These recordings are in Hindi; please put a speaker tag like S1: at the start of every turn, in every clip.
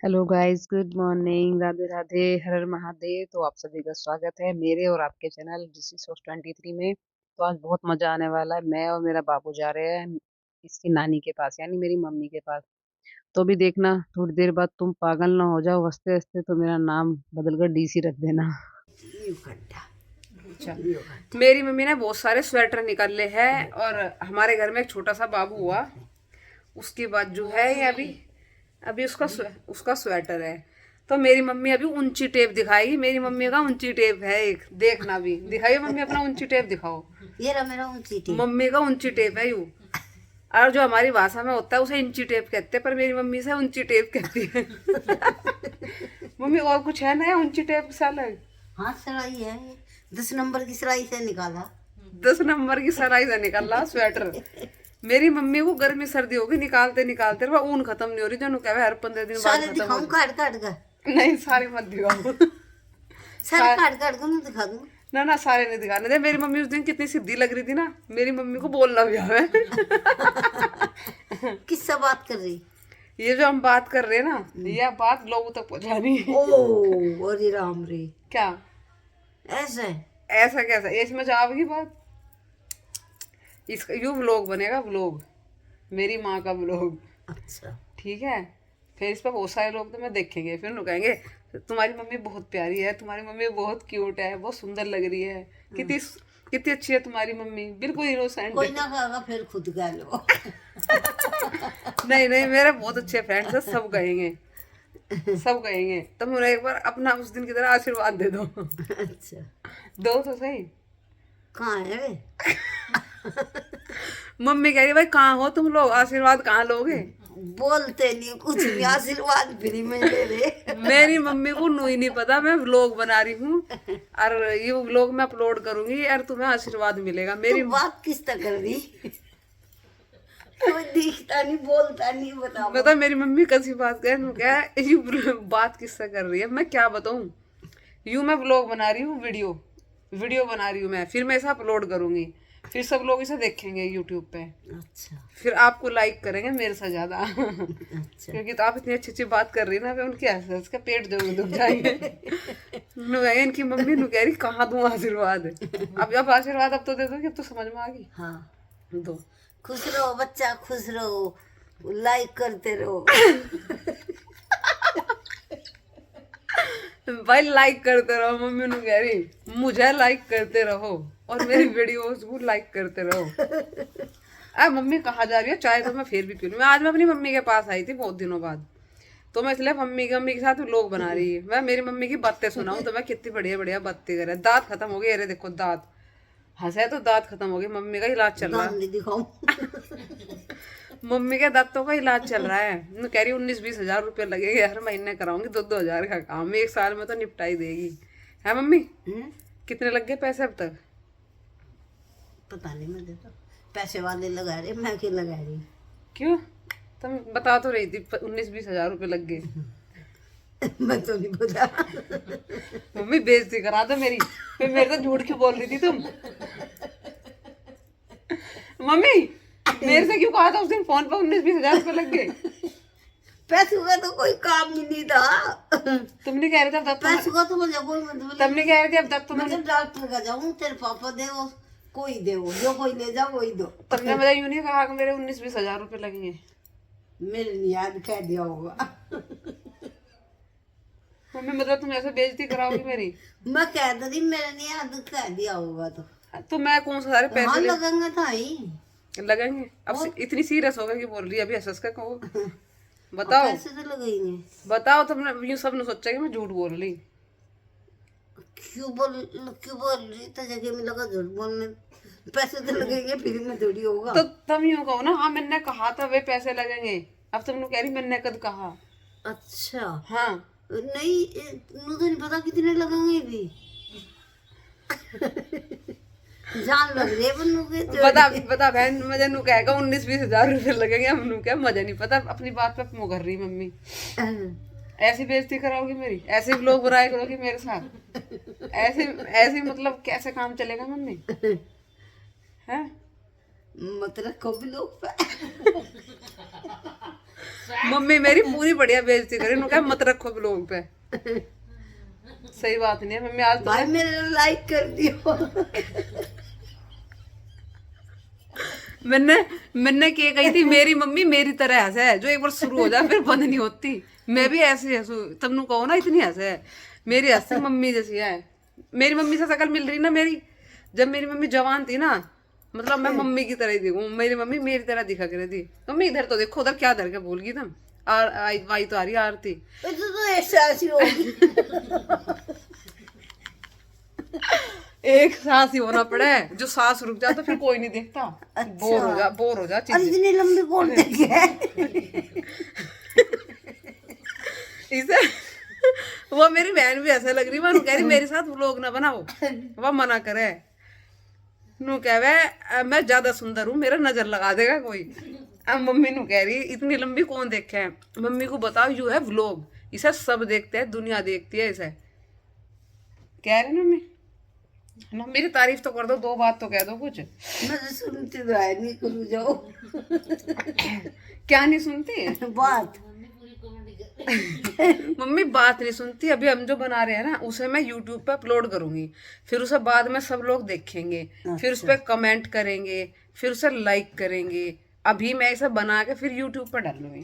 S1: Hello guys, good morning, Radhe Radhe, Har Har Mahadev. तो आप सभी का स्वागत है मेरे और आपके चैनल ऋषि सोच 23 में। तो आज बहुत मजा आने वाला है। मैं और मेरा बाबू जा रहे हैं इसकी नानी के पास, यानी मेरी मम्मी के पास। तो भी देखना, थोड़ी देर बाद तुम पागल ना हो जाओ हंसते हंसते, तो मेरा नाम बदलकर डीसी रख देना। अच्छा, मेरी मम्मी ने बहुत सारे स्वेटर निकाले हैं और हमारे घर में एक छोटा सा बाबू हुआ। उसके बाद जो है ये अभी अभी उसका स्वेटर है। तो मेरी मम्मी अभी ऊंची टेप दिखाएगी। मेरी मम्मी का ऊंची टेप है, एक देखना भी दिखाइए मम्मी, अपना ऊंची टेप दिखाओ।
S2: ये रहा मेरा ऊंची टेप।
S1: मम्मी का ऊंची टेप है यू। और जो हमारी भाषा में होता है उसे इंची टेप कहते हैं, पर मेरी मम्मी से ऊंची टेप कहती है। मम्मी और कुछ है ना ऊंची टेप से अलग?
S2: हाँ सिलाई है, 10 नंबर की सिलाई से निकाला।
S1: 10 नंबर की सिलाई से निकाला स्वेटर। मेरी मम्मी को गर्मी सर्दी होगी, निकालते निकालते रहो, ऊन खत्म नहीं हो रही, जो कहे हर 15 दिन बाद
S2: सारे
S1: खत्म हो
S2: दिखाऊं काट काट कर?
S1: नहीं, सारे मत दिखाओ।
S2: सारे काट काट कर मैं दिखा दूं।
S1: ना ना, सारे नहीं दिखाने दे। मेरी मम्मी उस दिन कितनी सीधी लग रही थी ना, मेरी मम्मी को बोलना भी आवे।
S2: किससे बात कर रही?
S1: ये जो हम बात कर रहे हैं ना, यह बात लोगों तक पहुंचानी है।
S2: ओ अरे राम रे,
S1: क्या
S2: ऐसे?
S1: ऐसा कैसा, इसमें जाओगी बात? इसका यू व्लॉग बनेगा, व्लॉग, मेरी माँ का व्लॉग।
S2: अच्छा
S1: ठीक है, फिर इस पर बहुत सारे लोग तो मैं देखेंगे, फिर लोग कहेंगे तुम्हारी मम्मी बहुत प्यारी है, तुम्हारी मम्मी बहुत क्यूट है, बहुत सुंदर लग रही है, कितनी कितनी अच्छी है तुम्हारी मम्मी, बिल्कुल इनोसेंट
S2: कोई
S1: है।
S2: ना कहेगा फिर खुद कह लो।
S1: नहीं नहीं, मेरे बहुत अच्छे फ्रेंड्स हैं, सब कहेंगे, सब कहेंगे। तुम उन्हें एक बार अपना उस दिन की तरह आशीर्वाद दे दो।
S2: अच्छा
S1: दो तो सही।
S2: कहाँ है वे?
S1: मम्मी कह रही भाई कहाँ हो तुम लोग, आशीर्वाद कहाँ लोगे?
S2: बोलते नहीं कुछ भी, आशीर्वाद फ्री में ले रहे।
S1: मेरी मम्मी को नू ही नहीं पता मैं व्लॉग बना रही हूँ और ये व्लॉग मैं अपलोड करूंगी और तुम्हें आशीर्वाद मिलेगा।
S2: तो
S1: मेरी
S2: बात किस तरह कर रही? कोई दिखता नहीं बोलता नहीं, बताओ।
S1: बता, मेरी मम्मी कैसी बात कर रही, क्या है ये बात किससे कर रही है, मैं क्या बताऊं। यूं मैं व्लॉग बना रही हूँ, वीडियो वीडियो बना रही हूँ मैं, फिर मैं इसे अपलोड करूंगी, फिर सब लोग इसे देखेंगे यूट्यूब पे,
S2: अच्छा
S1: फिर आपको लाइक करेंगे मेरे से ज्यादा।
S2: अच्छा।
S1: क्योंकि तो आप इतनी अच्छी अच्छी बात कर रही है ना, फिर उनकी हंस हंस का पेट जरूर दुख जाएंगे। नु कहेंगे इनकी मम्मी नु कह रही कहाँ दूं आशीर्वाद। अब आशीर्वाद अब तो दे दो, कि अब तो समझ में आ गई।
S2: हाँ,
S1: दो।
S2: खुश रहो बच्चा, खुश रहो, लाइक करते रहो।
S1: भाई लाइक करते रहो, मम्मी नु कह रही मुझे लाइक करते रहो और मेरी वीडियोस को लाइक करते रहो। मम्मी कहाँ जा रही है, चाय तो मैं फिर भी पी लूँ। मैं आज मैं अपनी मम्मी के पास आई थी बहुत दिनों बाद, तो मैं इसलिए मम्मी के साथ लोग बना रही है। मैं मेरी मम्मी की बातें सुनाऊं तो मैं कितनी बढ़िया बढ़िया बातें करे। दांत खत्म हो गए, अरे देखो दांत, हंसे तो दांत खत्म हो गए। मम्मी का इलाज चल रहा
S2: दाम
S1: है,
S2: नहीं दिखाऊं?
S1: मम्मी के दांतों का इलाज चल रहा है। मैं कह रही 19-20 हजार रुपये लगेंगे, हर महीने कराऊंगी 2-2 हजार का काम, एक साल में तो निपटा ही देगी। है मम्मी? कितने लग गए पैसे अब तक?
S2: पता नहीं, मुझे तो पैसे वाले लगा रहे, मैं क्यों लगा रही?
S1: क्यों, तुम बता तो रही थी 19-20 हजार रुपये लग गए।
S2: मैं तो नहीं पता।
S1: मम्मी बेइज्जती करा दो मेरी, फिर मेरे तो झूठ क्यों बोल रही थी तुम? मम्मी मेरे से क्यों कहा था उस दिन फोन पर 19-20 हजार रुपये लग गए?
S2: पैसों का तो कोई काम ही नहीं था।
S1: तुम नहीं कह रहे थे अब तक
S2: पैसों का तो मुझे कोई मतलब
S1: तुम नहीं कह रहे थे अब तक
S2: मैं
S1: तुमने
S2: तो डॉक्टर का जाऊं, तेरे पापा दे कोई दे, जो कोई ले जाओ वही दो।
S1: तुमने मुझे यूं नहीं कहा कि मेरे 19-20 हजार रुपये लगेंगे।
S2: मेरे नहीं याद कह दिया होगा।
S1: मम्मी मतलब तुम ऐसे बेइज्जती कराओगी मेरी?
S2: मैं कह दो रही, मेरे नहीं याद कह दिया होगा
S1: तो मैं कौन सा सारे
S2: तो
S1: पैसे
S2: हाँ
S1: ले
S2: लगेंगे था ही।
S1: लगेंगे? अब इतनी सीरियस हो गई कि बोल रही है, अभी हंस हंस कर कहो। बताओ
S2: पैसे तो लगेंगे।
S1: बताओ, तुमने यूं सब ने सोचा कि मैं झूठ बोल रही।
S2: क्यों बोल रही तो जगह में लगा झूठ बोलने। पैसे तो लगेंगे, फिर में थोड़ी होगा।
S1: तो तुम यूं कहो ना, हाँ मैंने कहा था वे पैसे लगेंगे, अब तुम कह रही मैंने कद कहा।
S2: अच्छा
S1: हाँ
S2: नहीं, नु तो नहीं पता कितने लगेंगे भी। जान लग रही है बन्नू के
S1: बता बता बहन, मुझे नु कहेगा 19-20 हजार रुपये लगेंगे, हम नु क्या मजा नहीं पता, अपनी बात पे मुँह कर रही मम्मी। ऐसी बेइज्जती कराओगी मेरी, ऐसे लोग बुराई करोगी मेरे साथ, ऐसे ऐसे मतलब कैसे काम चलेगा मम्मी? है
S2: मत रखो भी लोग पे।
S1: मम्मी मेरी पूरी बढ़िया बेइज्जती करी, उन्होंने कहा मत रखो ब्लॉग पे। सही बात नहीं है मम्मी, आज
S2: भाई मेरे लाइक कर दियो।
S1: मैंने क्या कही थी, मेरी मम्मी मेरी तरह हंसे है, जो एक बार शुरू हो जाए फिर बंद नहीं होती। मैं भी ऐसी हंसू, तुम कहो ना इतनी हंसे है, मेरी हंसी मम्मी जैसी है। मेरी मम्मी से शक्ल मिल रही ना मेरी, जब मेरी मम्मी जवान थी ना, मतलब मैं मम्मी की तरह ही दिखूं, मेरी मम्मी मेरी तरह दिखा कर थी। मम्मी इधर तो देखो, उधर क्या धर के भूल गई तुम, आई तो आ रही आरती।
S2: तो ऐसी होगी।
S1: एक सांस ही होना पड़े, जो सांस रुक जाए तो फिर कोई नहीं देखता। बोर हो जा
S2: और इतनी लंबी कौन देखे?
S1: इसे वो मेरी बहन भी ऐसा लग रही, मैं कह रही मेरे साथ व्लॉग ना बनाओ, वह मना करे। नु कहे मैं ज्यादा सुंदर हूँ, मेरा नजर लगा देगा कोई। अब मम्मी नु कह रही इतनी लंबी कौन देखे है, मम्मी को बताओ यू है व्लॉग, इसे सब देखते हैं, दुनिया देखती है इसे। कह रही मम्मी ना, मेरी तारीफ तो कर दो, दो बात तो कह दो कुछ।
S2: मैं तो सुनती तो है नहीं, करूँ जाओ।
S1: क्या नहीं सुनती
S2: बात?
S1: मम्मी बात नहीं सुनती। अभी हम जो बना रहे हैं ना, उसे मैं यूट्यूब पे अपलोड करूंगी, फिर उसे बाद में सब लोग देखेंगे, फिर उस पर कमेंट करेंगे, फिर उसे लाइक करेंगे। अभी मैं इसे बना के फिर यूट्यूब पर डालूंगी।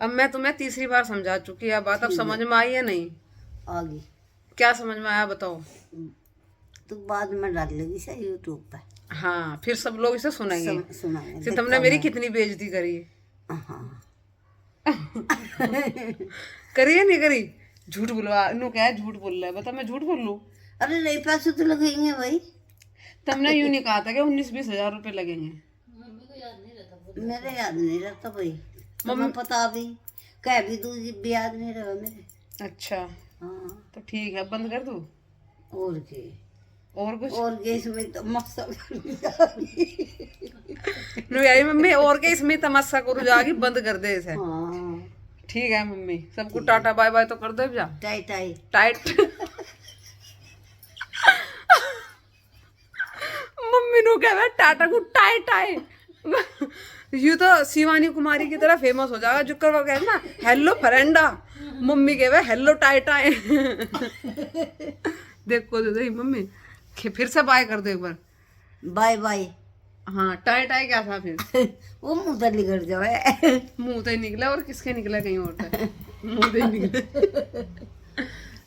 S1: अब मैं तुम्हें तीसरी बार समझा चुकी है बात, अब समझ में आई है नहीं?
S2: आ गई।
S1: क्या समझ में आया बताओ?
S2: तो बाद में डाल लेगी सर यूट्यूब पे।
S1: हाँ, फिर सब लोग इसे सुनेंगे।
S2: सुनाएंगे।
S1: फिर तुमने मेरी कितनी बेइज्जती करी है।
S2: हाँ।
S1: करी है नहीं करी? झूठ बुलवा नु, क्या है झूठ बोल रहा है, बता मैं झूठ बोल लूं?
S2: अरे नहीं, पैसे तो लगेंगे भाई।
S1: तुमने यूं नहीं कहा था कि 19-20 हजार रुपए लगेंगे?
S2: मेरे याद नहीं रहता भाई, मम्मी पता भी कह भी दूँ, भी याद नहीं रहा मेरे।
S1: अच्छा
S2: हाँ
S1: तो ठीक है, बंद कर दूं?
S2: और के
S1: और कुछ
S2: और के इसमें तो मस्त
S1: नु यारी मम्मी, और के इसमें तमस्सा करू जागी, बंद कर दे इसे।
S2: हाँ
S1: ठीक है मम्मी, सबको टाटा बाय बाय तो कर दो जा।
S2: टाई टाई
S1: टाइट मम्मी नु कह टाटा को टाई टाई। यू तो शिवानी कुमारी की तरह फेमस हो जाएगा, जो करवा कहे ना हेलो फ्रेंडा, मम्मी कहे हेलो टाई टाई। देखो तो सही मम्मी, फिर से बाय कर दो एक बार।
S2: Bye bye.
S1: हाँ, टाई टाई क्या था फिर?
S2: वो मुंह से निकल जाए।
S1: मुंह तो ही निकला, और किसके निकला कहीं और था? मुंह तो ही निकले।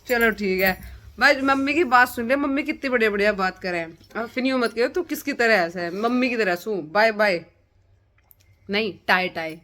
S1: चलो ठीक है भाई, मम्मी की बात सुन ले, मम्मी कितनी बढ़िया बढ़िया बात करे। अब फिर यूं मत कहो तू किसकी तरह ऐसा है, मम्मी की तरह सू। बाय बाय नहीं, टाई टाई।